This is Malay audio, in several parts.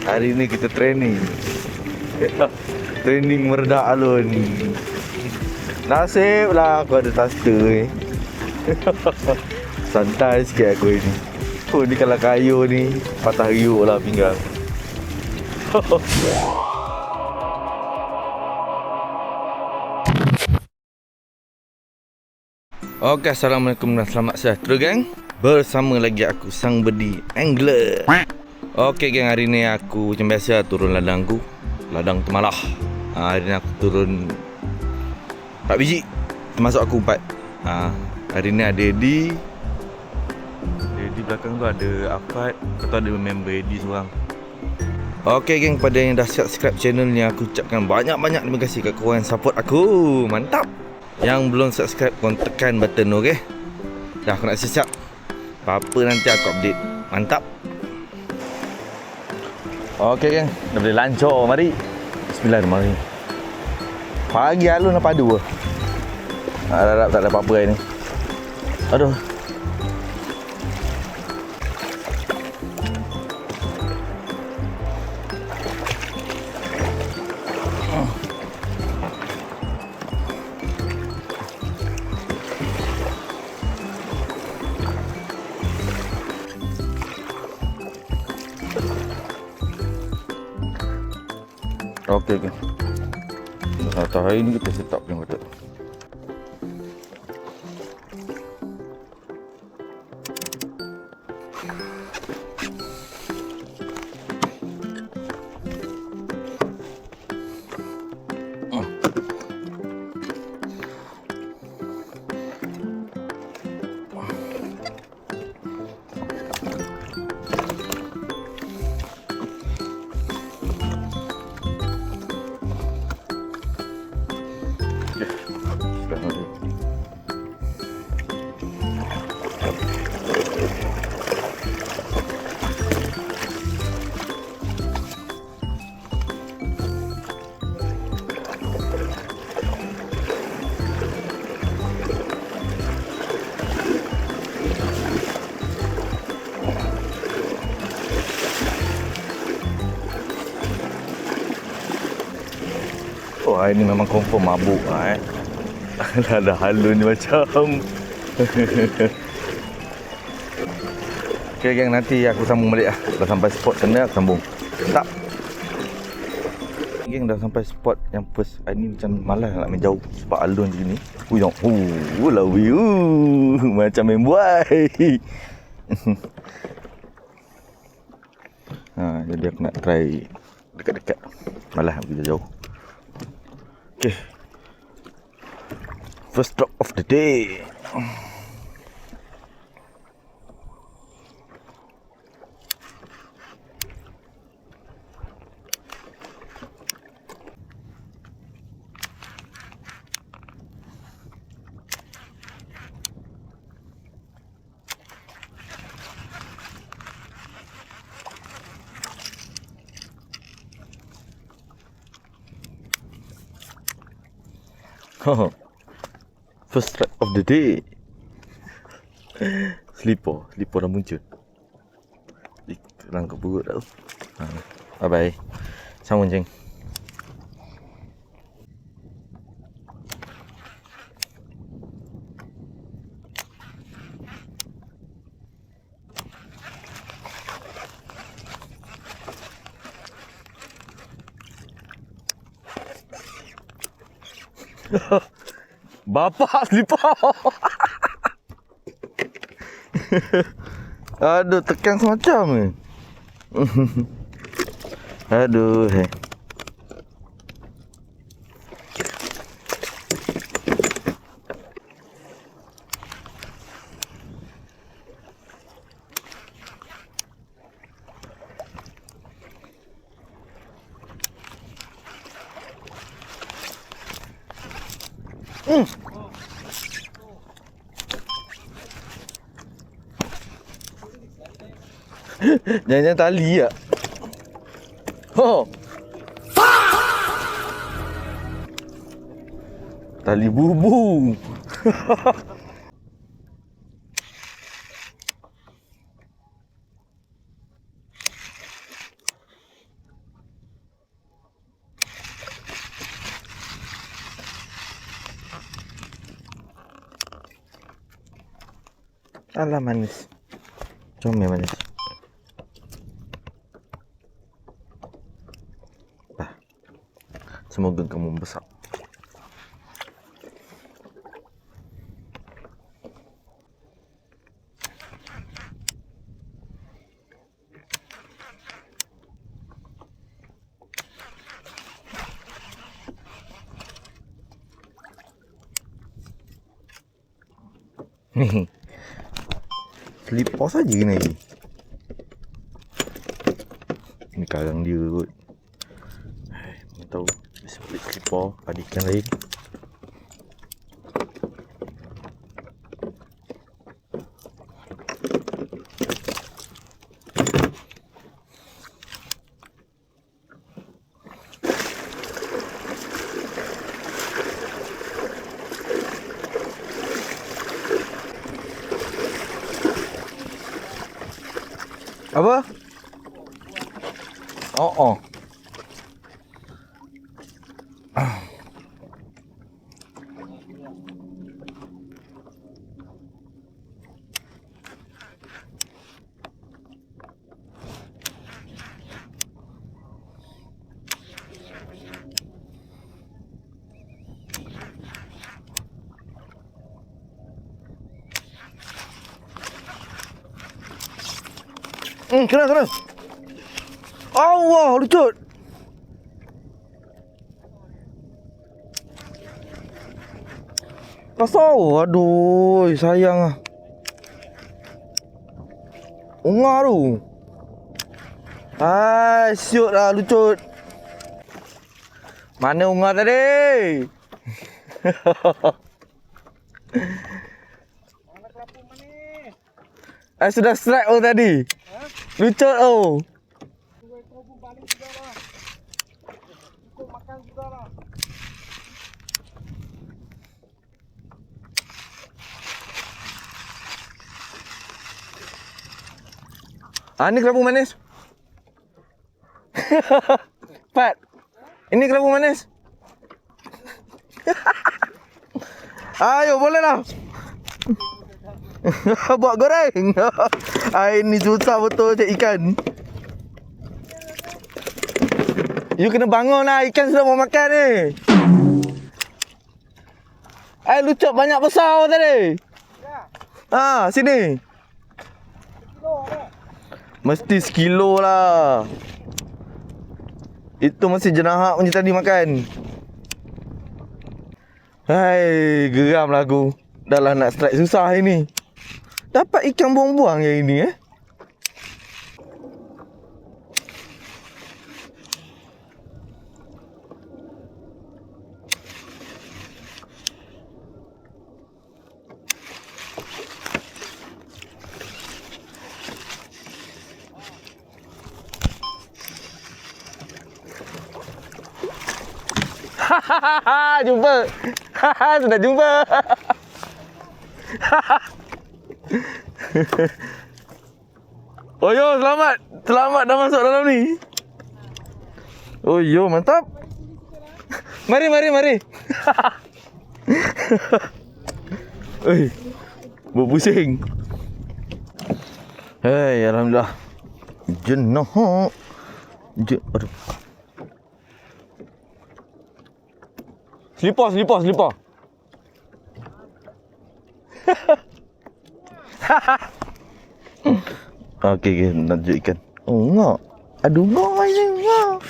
Hari ni kita training. Training meredak alun. Nasib lah aku ada taster ni. Santai sikit aku ni. Oh ni kalau kayu ni patah riuk lah pinggang. Okey, Assalamualaikum dan selamat sejahtera geng. Bersama lagi aku Sang Bedi Angler. Okey geng, hari ni aku macam biasa turun ladang aku. Ladang Temalah. Hari ni aku turun 4 biji. Termasuk aku 4. Hari ni ada Eddie. Di belakang tu ada Afad. Atau ada member Eddie seorang. Okey geng, pada yang dah subscribe channel ni, aku ucapkan banyak-banyak terima kasih kat korang yang support aku. Mantap. Yang belum subscribe, korang tekan button tu, okey? Dah aku nak siap-siap. Apa-apa nanti aku update. Mantap. Okey geng, dah boleh lancar. Mari. Bismillahirrahmanirrahim. Pagi alun apa padu. Harap tak ada apa-apa hari ni. Aduh. Okey geng. Atau hari ni kita set up yang kata. Oh, hari ni memang confirm mabuk lah Dah halun ni macam. Okay geng, nanti aku sambung balik lah. Dah sampai spot kena aku sambung. Tak. Geng, dah sampai spot yang first. Hari ni macam malas nak main jauh sebab alun macam ni. Yang lawi macam main buai. Jadi aku nak try dekat-dekat. Malas nak pergi jauh. Okay. First drop of the day. First strike of the day. Slipper dah muncul. Langkah perut dah. Bye bye. Sambung jeng. Bapak slipper. Aduh, tekan semacam ni. Aduh. Jangan tali tak? Tali bubu. Alah manis. Comel manis. Semoga kamu besar. Selipar saja ni. Ini karang dia kot. Mana tahu split selipar pada ikan lain. Apa? Oh. Kena. Allah, lucut. Kasar. Aduh, sayang ah. Ungar tu. Syuk lah, lucut. Mana ungar tadi? Mana kelapu manis? Sudah strike tadi. Lucut Dua ekor pun balik juga lah. Cukup makan juga lah. Ini kelabu manis. Pat. Ini kelabu manis. Ayo, boleh lah. Buat goreng. Ini susah betul cari ikan. You kena bangun lah. Ikan sudah mau makan ni. Lucut banyak besar tadi. Ya. Sini. Kilo ada. Mesti sekilo lah. Itu masih jenahak punya tadi makan. Geram lah aku. Dah lah nak strike susah ini. Dapat ikan buang-buang yang ini Jumpa. Sudah jumpa. Oh yo, selamat. Selamat dah masuk dalam ni. Oh yo, mantap. Mari. Berpusing. Alhamdulillah. Jenah. Aduh. Selipar. Okey, nak tunjuk ikan. Oh, ngak. Aduh, ngak ni, ngak.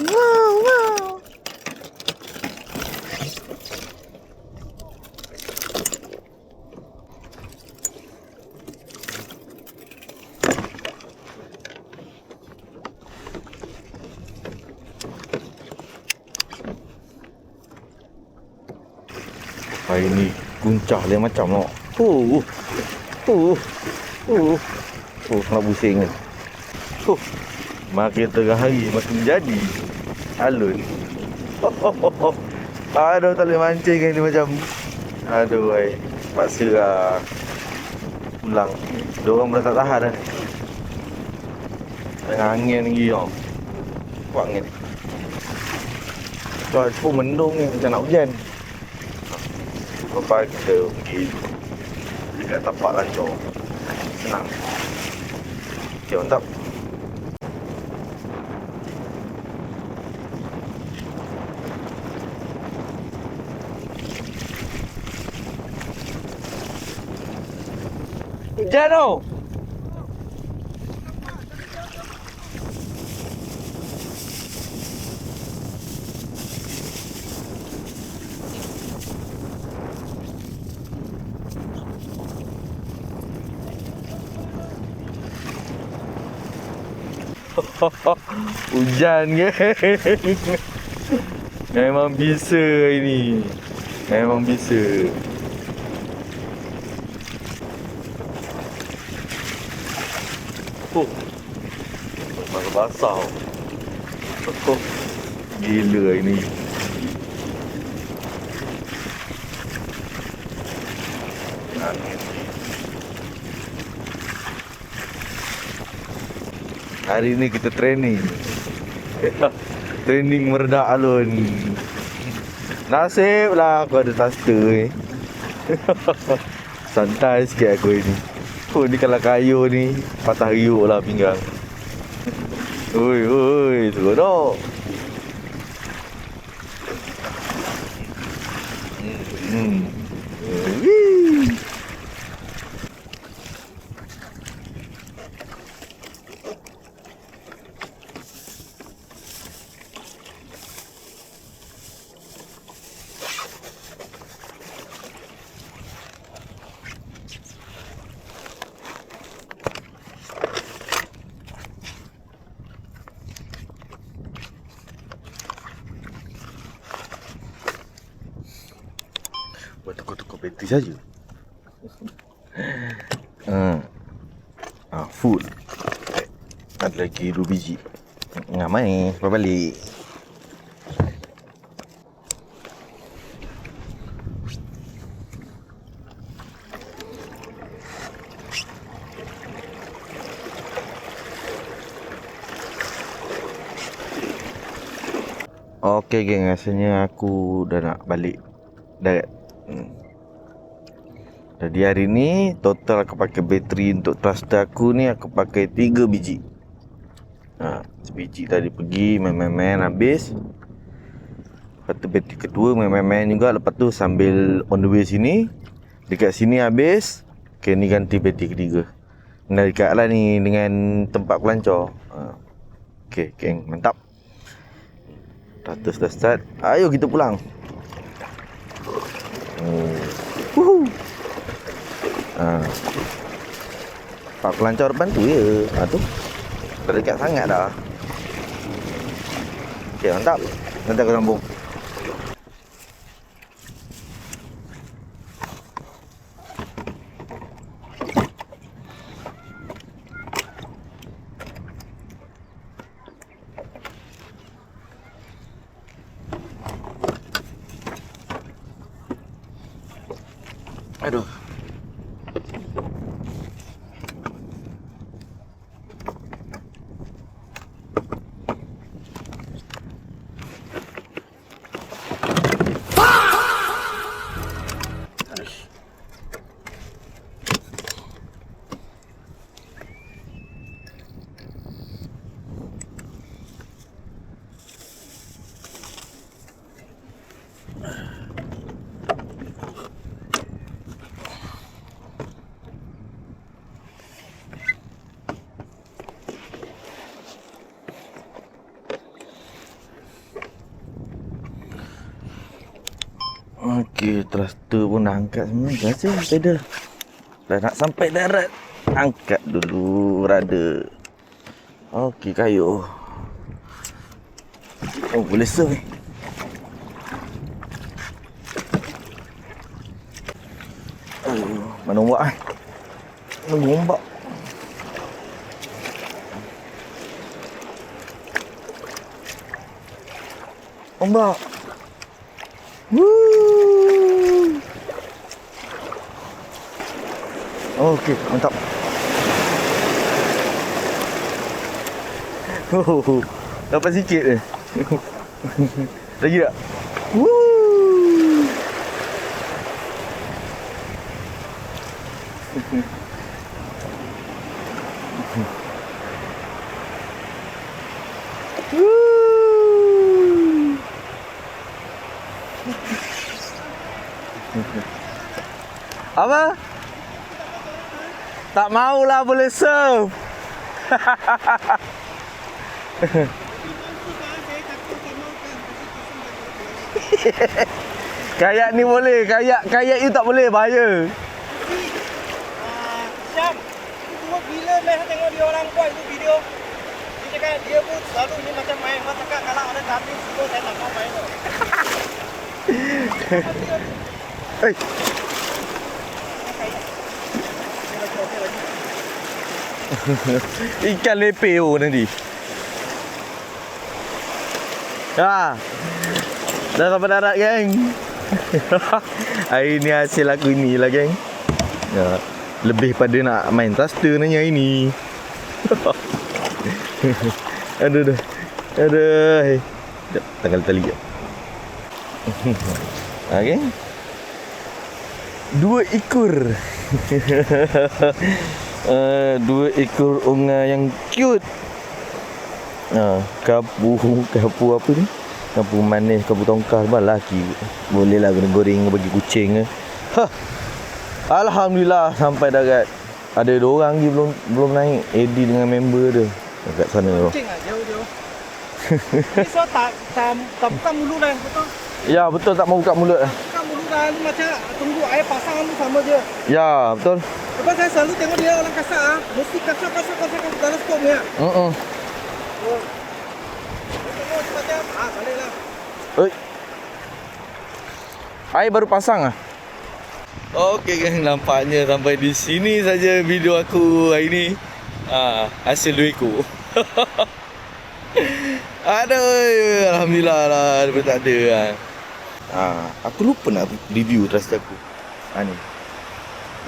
Ngak. Hari ni guncah lain macam nak. Nak pusing kan. Makin tengah hari makin jadi alun. Aduh, tak boleh mancing kan ni macam. Aduh, paksa lah pulang. Diorang dah tak tahan dah. Tengah angin lagi tau. Kuat angin. Cuaca pun mendung ni macam nak hujan. Lepas kita pergi dekat tapak lancor. Senang. Okey, mantap. Hujan tu. Hujan ke? Memang bisa ini. Memang bisa. Oh. Basah. Oh. Gila ini. Hari ni kita training. Training meredak alun. Nasib lah aku ada taster ni. Santai sikit aku ini. Oh, ni kalau kayu ni patah riuk lah pinggang. Oi, seronok. Wih. Buat tukar-tukar bateri saja. Full. Ada lagi 2 biji. Ngamai, sampai balik. Okey geng, rasanya aku dah nak balik darat. Jadi hari ni total aku pakai bateri untuk thruster aku ni aku pakai 3 biji. Sebiji tadi pergi main-main habis. Lepas tu bateri kedua main-main juga. Lepas tu sambil on the way sini, dekat sini habis. Okay, ni ganti bateri ketiga. Dah dekat lah ni dengan tempat pelancar. Okay geng, mantap. Thruster dah start. Ayo kita pulang. Woohoo. Pak pelancar depan tu je. Tu dah dekat sangat dah. Okay, mantap. Nanti aku sambung. Aduh. Okey, thruster pun dah angkat semua. Rasa pedal. Dah nak sampai darat. Angkat dulu rada. Okey, kayu. Oh, boleh serve ni. Mana ombak kan? Mana ombak? Ombak. Woo. Okey, mantap. Oh, dapat sikit je. Lagi tak? Woo. Apa? Tak maulah boleh surf. Kayak ni boleh, kayak you tak boleh, bahaya. Syam, tu bila meh tengok dia orang buat itu video. Dia cakap dia pun selalu ni macam main. Dia cakap kalau ada kambing semua saya tak mau main tu. Hei. Ikan lepeo nanti. Ha. Dah sampai darat, geng. Hari ni hasil aku ni lah, geng. Ya. Lebih pada nak main thruster nanya ini. Aduh. Aduh. Sekejap, tanggal tali je. Okay. 2 ekor. 2 ekor unga yang cute. Kapu apa ni? Kapu manis, kapu tongkar bah laki. Boleh lah guna goreng bagi kucing. Alhamdulillah sampai darat. Ada 2 orang lagi belum naik. Eddie dengan member dia dekat sana tu. Kucing ah jauh-jauh. Ni so tak buka mulut dah, betul? Ya, betul, tak mau buka mulut lah. Buka mulut dah ni macam tunggu air pasang tu sama je. Ya, betul. Lepas saya selalu tengok dia orang kasar ah. Mesti kasar dalam skop ni ah. Oh. Tengok macam baliklah. Oi. Air baru pasang ah. Okey geng, nampaknya sampai di sini saja video aku hari ni. Hasil 2 ekor. Aduh, alhamdulillah lah daripada tak ada lah. Aku lupa nak review thruster aku. Ni.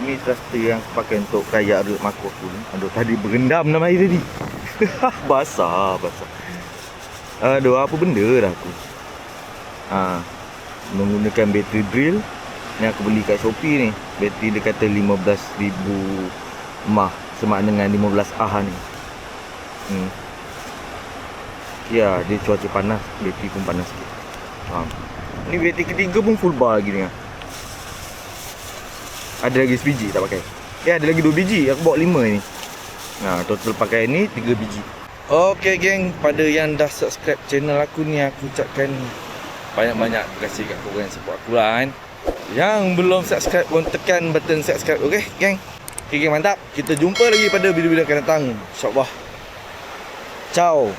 Ni thruster yang aku pakai untuk kayak rut maku aku ni. Aduh, tadi berendam dalam air tadi. Basah. Aduh, apa benda dah aku. Menggunakan bateri drill. Ni aku beli kat Shopee ni. Bateri dia kata 15,000 mAh. Semakna dengan 15 Ah ni. Ya, dia cuaca panas, bateri pun panas sikit. Ni bateri ketiga pun full bar lagi ni. Ada lagi sebiji tak pakai. Ada lagi 2 biji, aku bawa 5 ni. Total pakai ni 3 biji. Okey geng, pada yang dah subscribe channel aku ni, aku ucapkan banyak-banyak terima kasih kat korang yang support aku lah kan. Yang belum subscribe pun tekan button subscribe, okey geng. Okay, mantap. Kita jumpa lagi pada video-video akan datang, InsyaAllah. Ciao.